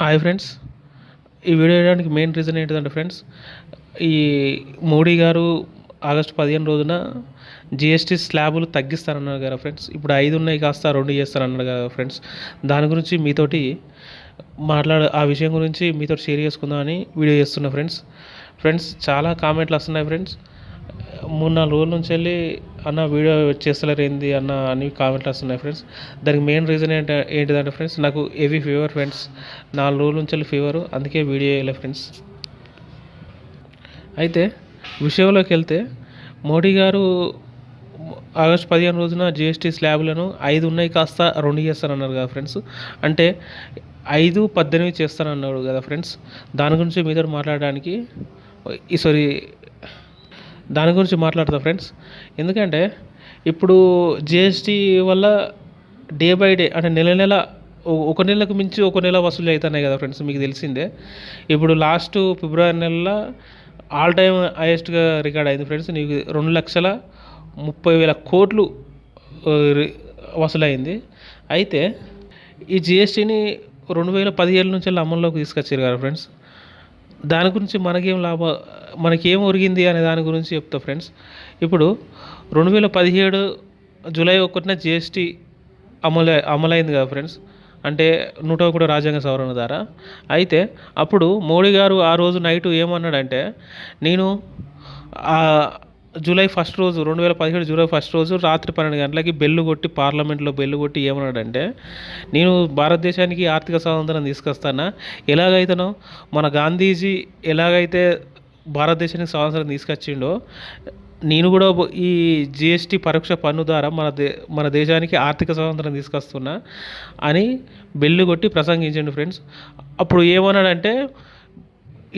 Hi friends, ఈ video వేయడానికి main reason ఏంటిదంటే ఫ్రెండ్స్, ఈ మోడీ గారు ఆగస్టు 15 రోజున జిఎస్టీ స్లాబులు తగ్గిస్తారన్నారు కదా ఫ్రెండ్స్. ఇప్పుడు 5 ఉన్నాయి కాస్త 2 చేస్తారన్నారు కదా ఫ్రెండ్స్. దాని గురించి మీతోటి ఆ విషయం గురించి మీతో షేర్ చేసుకుందామని వీడియో చేస్తున్నా ఫ్రెండ్స్. చాలా కామెంట్లు వస్తున్నాయి ఫ్రెండ్స్. 3-4 రోజుల నుంచి వెళ్ళి అన్న వీడియో చేస్తలేరు ఏంది అన్న అని కామెంట్లు వస్తున్నాయి ఫ్రెండ్స్. దానికి మెయిన్ రీజన్ ఏంటిదంటే ఫ్రెండ్స్, నాకు హెవీ ఫీవర్ ఫ్రెండ్స్. 4 రోజుల నుంచి వెళ్ళి ఫీవరు, అందుకే వీడియో వేయలే ఫ్రెండ్స్. అయితే విషయంలోకి వెళ్తే, మోడీ గారు ఆగస్టు 15 రోజున జిఎస్టీ స్లాబ్లను 5 ఉన్నాయి కాస్త 2 చేస్తారన్నారు కదా ఫ్రెండ్స్. అంటే 5-18 చేస్తారన్నారు కదా ఫ్రెండ్స్. దాని గురించి మీతో మాట్లాడడానికి దాని గురించి మాట్లాడతా ఫ్రెండ్స్. ఎందుకంటే ఇప్పుడు జిఎస్టీ వల్ల డే బై డే అంటే నెల ఒక నెలకు మించి ఒక నెల వసూలు అవుతున్నాయి కదా ఫ్రెండ్స్, మీకు తెలిసిందే. ఇప్పుడు లాస్ట్ ఫిబ్రవరి నెలలో ఆల్ టైమ్ హైయెస్ట్గా రికార్డ్ అయింది ఫ్రెండ్స్. నీకు 2,30,000 కోట్లు వసూలైంది. అయితే ఈ జిఎస్టీని 2017 నుంచి అమల్లోకి తీసుకొచ్చారు కదా ఫ్రెండ్స్. దాని గురించి మనకేం ఒరిగింది అనే దాని గురించి చెప్తా ఫ్రెండ్స్. ఇప్పుడు 2017 జూలై 1న జిఎస్టీ అమలైంది కదా ఫ్రెండ్స్. అంటే 101 రాజ్యాంగ సవరణ ద్వారా. అయితే అప్పుడు మోడీ గారు ఆ రోజు నైటు ఏమన్నాడంటే, నేను జూలై 1 రోజు 2017 జూలై 1 రోజు రాత్రి 12 గంటలకి పార్లమెంట్లో బెల్లు కొట్టి ఏమన్నాడంటే, నేను భారతదేశానికి ఆర్థిక స్వాతంత్రం తీసుకొస్తానా, ఎలాగైతేనో మన గాంధీజీ ఎలాగైతే భారతదేశానికి స్వాతంత్రం తీసుకొచ్చిండో, నేను కూడా ఈ జిఎస్టీ పరోక్ష పన్ను ద్వారా మన దేశానికి ఆర్థిక స్వాతంత్రం తీసుకొస్తున్నా అని బెల్లు కొట్టి ప్రసంగించండి ఫ్రెండ్స్. అప్పుడు ఏమన్నాడంటే,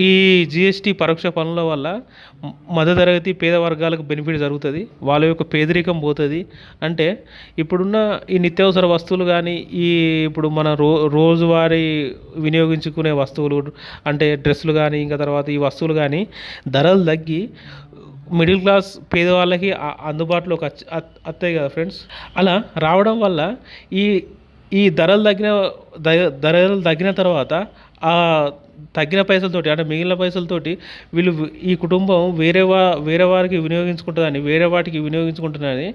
ఈ జిఎస్టీ పరోక్ష పన్నుల వల్ల మధ్యతరగతి పేద వర్గాలకు బెనిఫిట్ జరుగుతుంది, వాళ్ళ యొక్క పేదరికం పోతుంది. అంటే ఇప్పుడున్న ఈ నిత్యావసర వస్తువులు కానీ, ఇప్పుడు మన రోజువారీ వినియోగించుకునే వస్తువులు అంటే డ్రెస్సులు కానీ, ఇంకా తర్వాత ఈ వస్తువులు కానీ ధరలు తగ్గి మిడిల్ క్లాస్ పేదవాళ్ళకి అందుబాటులోకి వస్తాయి కదా ఫ్రెండ్స్. అలా రావడం వల్ల ఈ ధరలు తగ్గిన తర్వాత ఆ తగ్గిన పైసలతోటి అంటే మిగిలిన పైసలతోటి వీళ్ళు ఈ కుటుంబం వేరే వారికి వేరే వాటికి వినియోగించుకుంటున్నారని,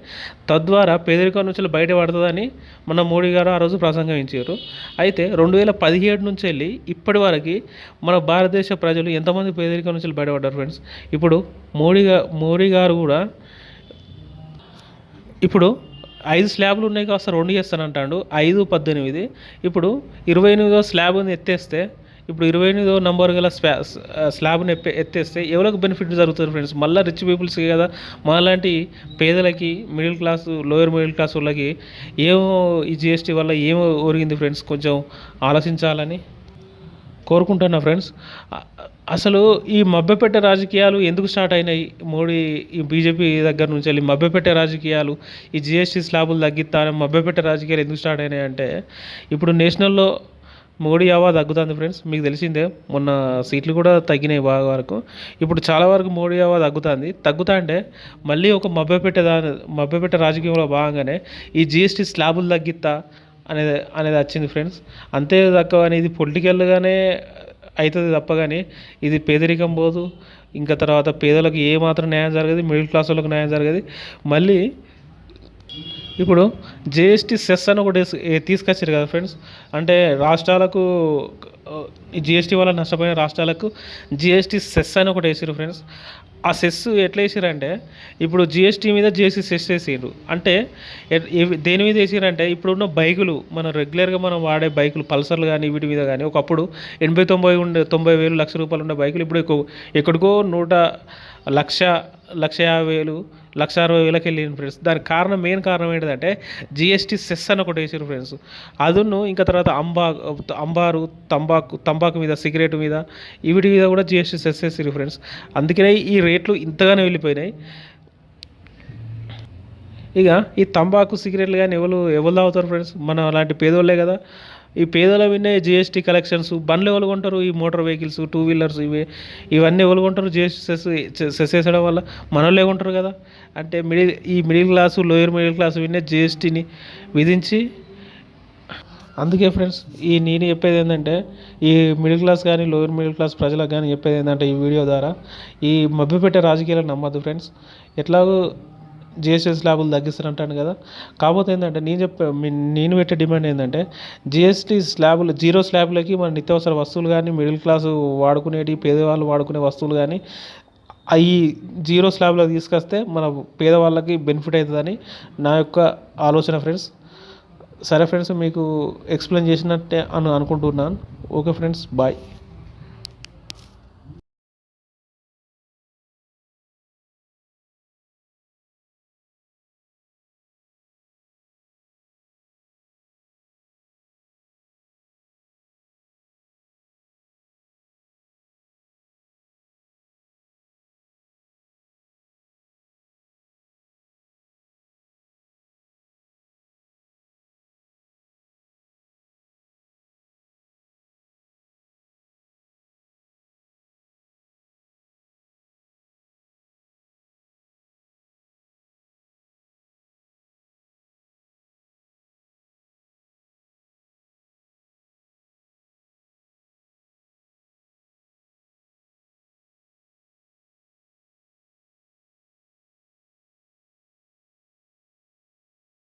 తద్వారా పేదరికం నుంచి బయటపడుతుందని మన మోడీ గారు ఆ రోజు ప్రసంగించారు. అయితే 2017 నుంచి వెళ్ళి ఇప్పటి వరకు మన భారతదేశ ప్రజలు ఎంతమంది పేదరికం నుంచి బయటపడ్డారు ఫ్రెండ్స్. ఇప్పుడు మోడీ గారు కూడా ఇప్పుడు 5 స్లాబ్లు ఉన్నాయి కాస్త 2 చేస్తానంటాడు. 5-18. ఇప్పుడు 28వ స్లాబ్ని ఎత్తేస్తే, ఇప్పుడు 28వ నంబర్ గల స్లాబ్ని ఎత్తేస్తే ఎవరికి బెనిఫిట్ జరుగుతుంది ఫ్రెండ్స్? మళ్ళీ రిచ్ పీపుల్స్కి కదా. మాలాంటి పేదలకి, middle class, lower middle class వాళ్ళకి ఏమో ఈ జిఎస్టీ వల్ల ఏమో ఒరిగింది ఫ్రెండ్స్. కొంచెం ఆలోచించాలని కోరుకుంటున్నా ఫ్రెండ్స్. అసలు ఈ మభ్యపెట్టే రాజకీయాలు ఎందుకు స్టార్ట్ అయినాయి? ఈ బీజేపీ దగ్గర నుంచి వెళ్ళి మభ్యపెట్టే రాజకీయాలు, ఈ జిఎస్టీ స్లాబులు తగ్గిస్తానే మభ్యపెట్టే రాజకీయాలు ఎందుకు స్టార్ట్ అయినాయి అంటే, ఇప్పుడు నేషనల్లో మోడీ హవా తగ్గుతుంది ఫ్రెండ్స్. మీకు తెలిసిందే, మొన్న సీట్లు కూడా తగ్గినాయి బాగా వరకు. ఇప్పుడు చాలా వరకు మోడీ హవా తగ్గుతా అంటే మళ్ళీ ఒక మభ్యపెట్టే రాజకీయంలో భాగంగానే ఈ జిఎస్టీ స్లాబులు తగ్గిస్తా అనేది వచ్చింది ఫ్రెండ్స్. అంతే తక్కువ అని ఇది పొలిటికల్గానే అవుతుంది తప్ప కానీ ఇది పేదరికం పోదు. ఇంకా తర్వాత పేదలకు ఏమాత్రం న్యాయం జరగదు, మిడిల్ క్లాస్ వాళ్ళకి న్యాయం జరగదు. మళ్ళీ ఇప్పుడు జిఎస్టీ సెస్ అని ఒకటి తీసుకొచ్చారు కదా ఫ్రెండ్స్. అంటే రాష్ట్రాలకు జిఎస్టీ వల్ల నష్టపోయిన రాష్ట్రాలకు జిఎస్టీ సెస్ అని ఒకటి వేసారు ఫ్రెండ్స్. ఆ సెస్ ఎట్లా వేసారంటే, ఇప్పుడు జిఎస్టీ మీద జిఎస్టీ సెస్ వేసారు. అంటే దేని మీద వేసారంటే, ఇప్పుడున్న బైకులు, మనం రెగ్యులర్గా మనం వాడే బైకులు, పల్సర్లు కానీ వీటి మీద కానీ ఒకప్పుడు 80,000-90,000 లక్ష రూపాయలు ఉన్న బైకులు ఇప్పుడు ఎక్కడికో 1,50,000 1,60,000కి వెళ్ళింది ఫ్రెండ్స్. దానికి మెయిన్ కారణం ఏంటంటే జిఎస్టీ సెస్ అని ఒకటి వేసారు ఫ్రెండ్స్. అదును ఇంకా తర్వాత అంబారు, తంబాకు మీద, సిగరెట్ మీద, వీటి మీద కూడా జిఎస్టీ సెస్ వేసారు ఫ్రెండ్స్. అందుకనే ఈ రేట్లు ఇంతగానే వెళ్ళిపోయినాయి. ఇక ఈ తంబాకు, సిగరెట్లు కానీ ఎవరు తాగుతారు ఫ్రెండ్స్? మన అలాంటి పేదోళ్ళే కదా. ఈ పేదల విన్నే జిఎస్టీ కలెక్షన్స్. బండ్లు ఎవరు కొంటారు? ఈ మోటార్ వెహికల్స్, 2 వీలర్స్ ఇవన్నీ ఎవరు కొంటారు? జిఎస్టీ సెస్ వేసడం వల్ల మనోళ్ళే కొంటారు కదా. అంటే middle class, lower middle class విన్నే జిఎస్టీని విధించి అందుకే ఫ్రెండ్స్ నేను చెప్పేది ఏంటంటే ఈ మిడిల్ క్లాస్ కానీ లోయర్ మిడిల్ క్లాస్ ప్రజలకు కానీ చెప్పేది ఏంటంటే ఈ వీడియో ద్వారా ఈ మభ్యపెట్టే రాజకీయాలను నమ్మద్దు ఫ్రెండ్స్. ఎట్లాగో జిఎస్టీ స్లాబులు తగ్గిస్తారంటాను కదా. కాకపోతే ఏంటంటే నేను పెట్టే డిమాండ్ ఏంటంటే జిఎస్టీ స్లాబులు జీరో స్లాబులకి మన నిత్యావసర వస్తువులు కానీ మిడిల్ క్లాసు వాడుకునేటి పేదవాళ్ళు వాడుకునే వస్తువులు కానీ అవి జీరో స్లాబ్లో తీసుకొస్తే మన పేదవాళ్ళకి బెనిఫిట్ అవుతుందని నా యొక్క ఆలోచన ఫ్రెండ్స్. సరే ఫ్రెండ్స్, మీకు ఎక్స్ప్లెయిన్ చేసినట్టే అనుకుంటున్నాను. Okay friends, bye.